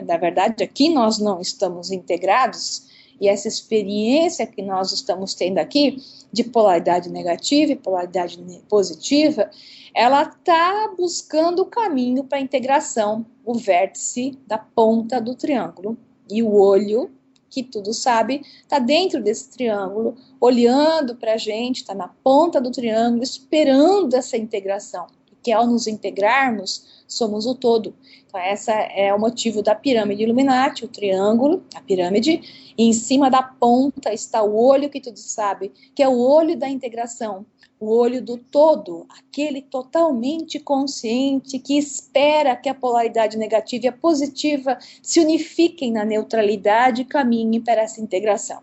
Na verdade, aqui nós não estamos integrados, e essa experiência que nós estamos tendo aqui, de polaridade negativa e polaridade positiva, ela está buscando o caminho para a integração, o vértice da ponta do triângulo, e o olho, que tudo sabe, está dentro desse triângulo, olhando para a gente, está na ponta do triângulo, esperando essa integração. Que ao nos integrarmos, somos o todo. Então, esse é o motivo da pirâmide Illuminati, o triângulo, a pirâmide, e em cima da ponta está o olho que tudo sabe, que é o olho da integração, o olho do todo, aquele totalmente consciente que espera que a polaridade negativa e a positiva se unifiquem na neutralidade e caminhem para essa integração,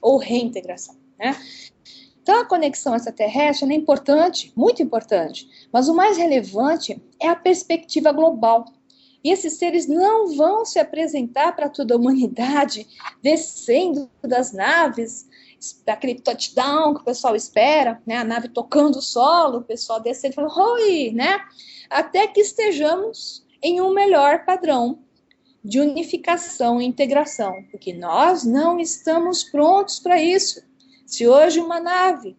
ou reintegração, né? Então, a conexão extraterrestre é importante, muito importante, mas o mais relevante é a perspectiva global. E esses seres não vão se apresentar para toda a humanidade descendo das naves, daquele touchdown que o pessoal espera, né? A nave tocando o solo, o pessoal descendo e falando, oi, né? Até que estejamos em um melhor padrão de unificação e integração, porque nós não estamos prontos para isso. Se hoje uma nave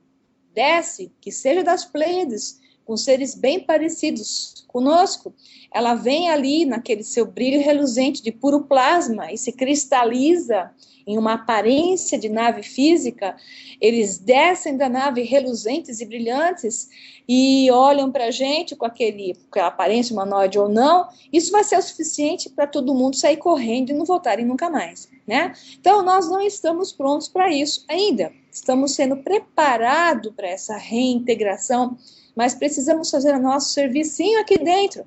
desce, que seja das Pleiades, com seres bem parecidos conosco, ela vem ali naquele seu brilho reluzente de puro plasma e se cristaliza em uma aparência de nave física, eles descem da nave reluzentes e brilhantes e olham para a gente com aquela aparência humanoide ou não, isso vai ser o suficiente para todo mundo sair correndo e não voltarem nunca mais, né? Então, nós não estamos prontos para isso ainda. Estamos sendo preparados para essa reintegração, mas precisamos fazer o nosso servicinho aqui dentro.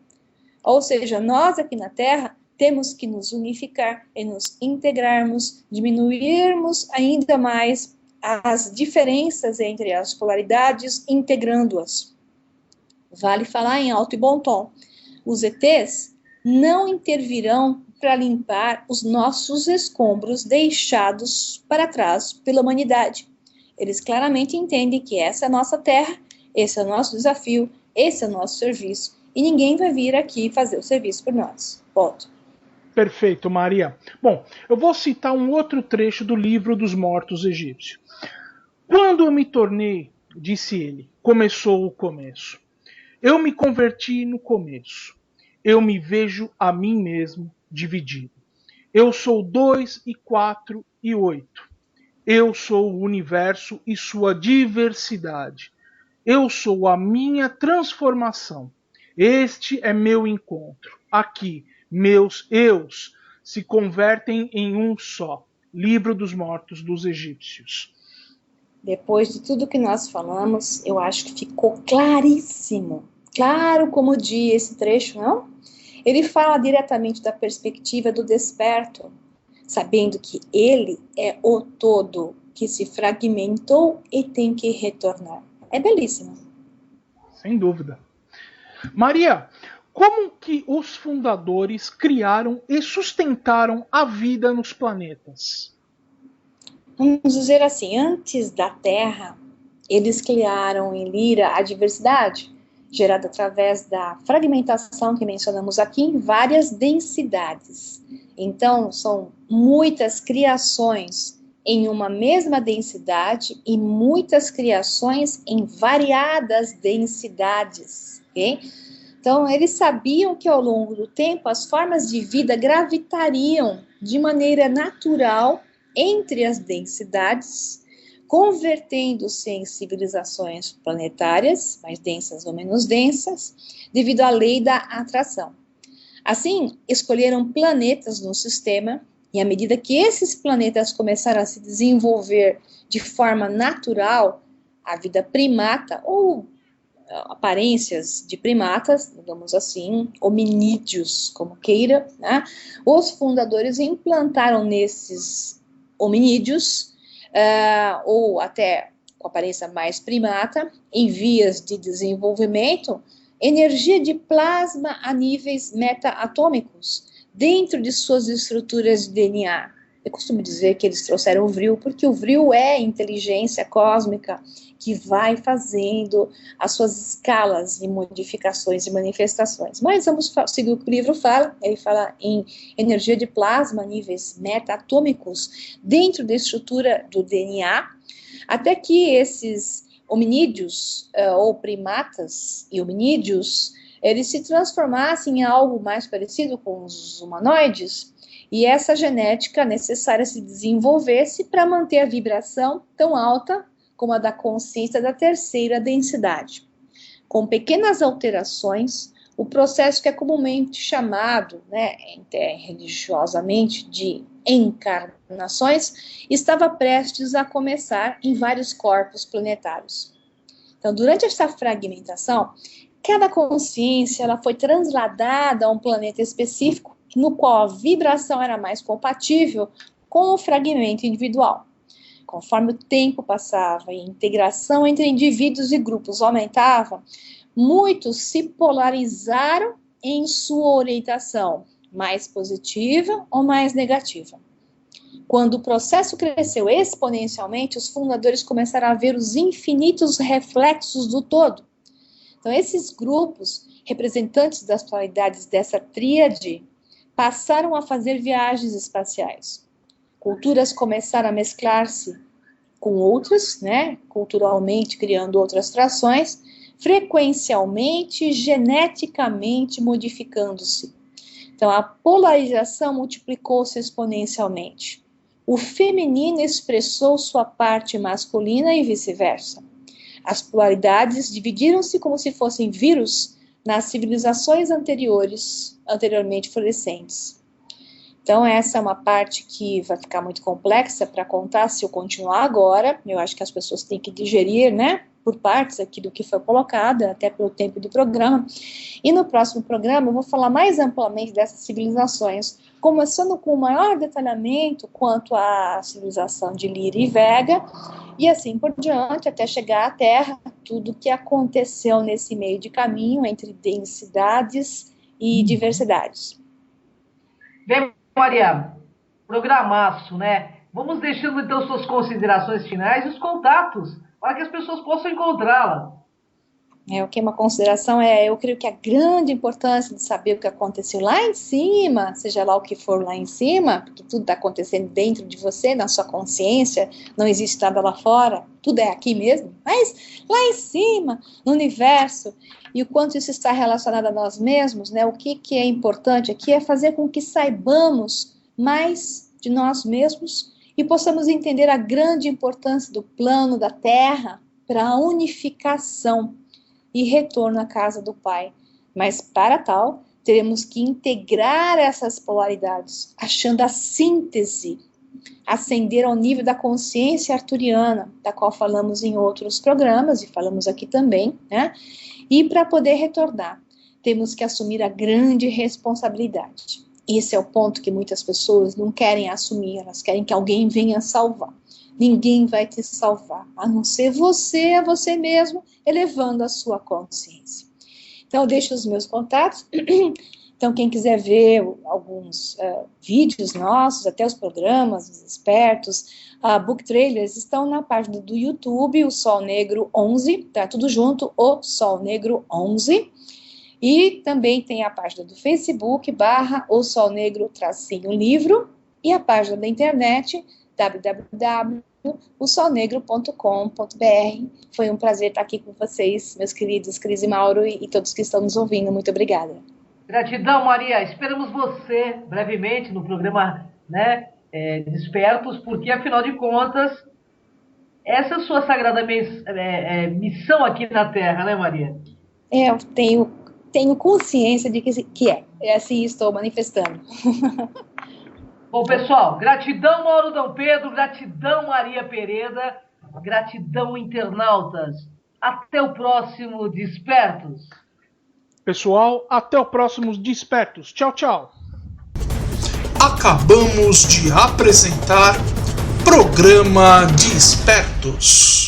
Ou seja, nós aqui na Terra temos que nos unificar e nos integrarmos, diminuirmos ainda mais as diferenças entre as polaridades, integrando-as. Vale falar em alto e bom tom. Os ETs não intervirão para limpar os nossos escombros deixados para trás pela humanidade. Eles claramente entendem que essa é a nossa terra, esse é o nosso desafio, esse é o nosso serviço, e ninguém vai vir aqui fazer o serviço por nós. Ponto. Perfeito, Maria. Bom, eu vou citar um outro trecho do livro dos mortos egípcios. Quando eu me tornei, disse ele, começou o começo. Eu me converti no começo. Eu me vejo a mim mesmo dividido. Eu sou 2 e 4 e 8. Eu sou o universo e sua diversidade. Eu sou a minha transformação. Este é meu encontro. Aqui, meus eus se convertem em um só. Livro dos Mortos dos Egípcios. Depois de tudo que nós falamos, eu acho que ficou claríssimo. Claro como o dia esse trecho, não? Ele fala diretamente da perspectiva do desperto, sabendo que ele é o todo que se fragmentou e tem que retornar. É belíssimo. Sem dúvida. Maria, como que os fundadores criaram e sustentaram a vida nos planetas? vamos dizer assim, antes da Terra, eles criaram em Lira a diversidade, gerada através da fragmentação que mencionamos aqui em várias densidades. Então, são muitas criações em uma mesma densidade e muitas criações em variadas densidades, ok? Então, eles sabiam que ao longo do tempo as formas de vida gravitariam de maneira natural entre as densidades, convertendo-se em civilizações planetárias, mais densas ou menos densas, devido à lei da atração. Assim, escolheram planetas no sistema, e à medida que esses planetas começaram a se desenvolver de forma natural, a vida primata, ou aparências de primatas, digamos assim, hominídeos, como queira, né? Os fundadores implantaram nesses hominídeos, ou até com aparência mais primata, em vias de desenvolvimento, energia de plasma a níveis meta-atômicos, dentro de suas estruturas de DNA. Eu costumo dizer que eles trouxeram o vril, porque o vril é inteligência cósmica que vai fazendo as suas escalas de modificações e manifestações. Mas vamos seguir o que o livro fala. Ele fala em energia de plasma a níveis meta-atômicos dentro da estrutura do DNA, até que esses hominídeos, ou primatas e hominídeos, eles se transformassem em algo mais parecido com os humanoides, e essa genética necessária se desenvolvesse para manter a vibração tão alta como a da consciência da terceira densidade. Com pequenas alterações, o processo que é comumente chamado, religiosamente, de encarnações, estava prestes a começar em vários corpos planetários. Então, durante esta fragmentação, cada consciência ela foi transladada a um planeta específico, no qual a vibração era mais compatível com o fragmento individual. Conforme o tempo passava e a integração entre indivíduos e grupos aumentava, muitos se polarizaram em sua orientação, mais positiva ou mais negativa. Quando o processo cresceu exponencialmente, os fundadores começaram a ver os infinitos reflexos do todo. Então, esses grupos, representantes das polaridades dessa tríade, passaram a fazer viagens espaciais. Culturas começaram a mesclar-se com outras, culturalmente criando outras trações, frequencialmente, geneticamente modificando-se. Então, a polarização multiplicou-se exponencialmente. O feminino expressou sua parte masculina e vice-versa. As polaridades dividiram-se como se fossem vírus nas civilizações anteriormente florescentes. Então, essa é uma parte que vai ficar muito complexa para contar se eu continuar agora. Eu acho que as pessoas têm que digerir, por partes aqui do que foi colocado, até pelo tempo do programa. E no próximo programa eu vou falar mais amplamente dessas civilizações, começando com o maior detalhamento quanto à civilização de Lira e Vega, e assim por diante, até chegar à Terra, tudo o que aconteceu nesse meio de caminho entre densidades e diversidades. Bem, Maria, programaço, Vamos deixando então suas considerações finais e os contatos para que as pessoas possam encontrá-la. O que é uma consideração eu creio que a grande importância de saber o que aconteceu lá em cima, seja lá o que for lá em cima, porque tudo está acontecendo dentro de você, na sua consciência, não existe nada lá fora, tudo é aqui mesmo, mas lá em cima, no universo, e o quanto isso está relacionado a nós mesmos, o que é importante aqui é fazer com que saibamos mais de nós mesmos e possamos entender a grande importância do plano da Terra para a unificação e retorno à casa do Pai. Mas para tal, teremos que integrar essas polaridades, achando a síntese, ascender ao nível da consciência arturiana, da qual falamos em outros programas e falamos aqui também, E para poder retornar, temos que assumir a grande responsabilidade. Esse é o ponto que muitas pessoas não querem assumir, elas querem que alguém venha salvar. Ninguém vai te salvar, a não ser você, a você mesmo, elevando a sua consciência. Então, eu deixo os meus contatos. Então, quem quiser ver alguns vídeos nossos, até os programas, os espertos, book trailers, estão na página do YouTube, o Sol Negro 11, tá tudo junto, o Sol Negro 11. E também tem a página do Facebook, /o Sol Negro _livro, e a página da internet, www.osolnegro.com.br. Foi um prazer estar aqui com vocês, meus queridos Cris e Mauro, e todos que estão nos ouvindo. Muito obrigada. Gratidão, Maria. Esperamos você brevemente no programa, né, Despertos, porque, afinal de contas, essa é a sua sagrada missão aqui na Terra, né, Maria? Eu tenho consciência de que é assim estou manifestando. Bom, pessoal, gratidão, Mauro Dom Pedro, gratidão, Maria Pereda, gratidão, internautas. Até o próximo Despertos. Pessoal, até o próximo Despertos. Tchau, tchau. Acabamos de apresentar Programa Despertos.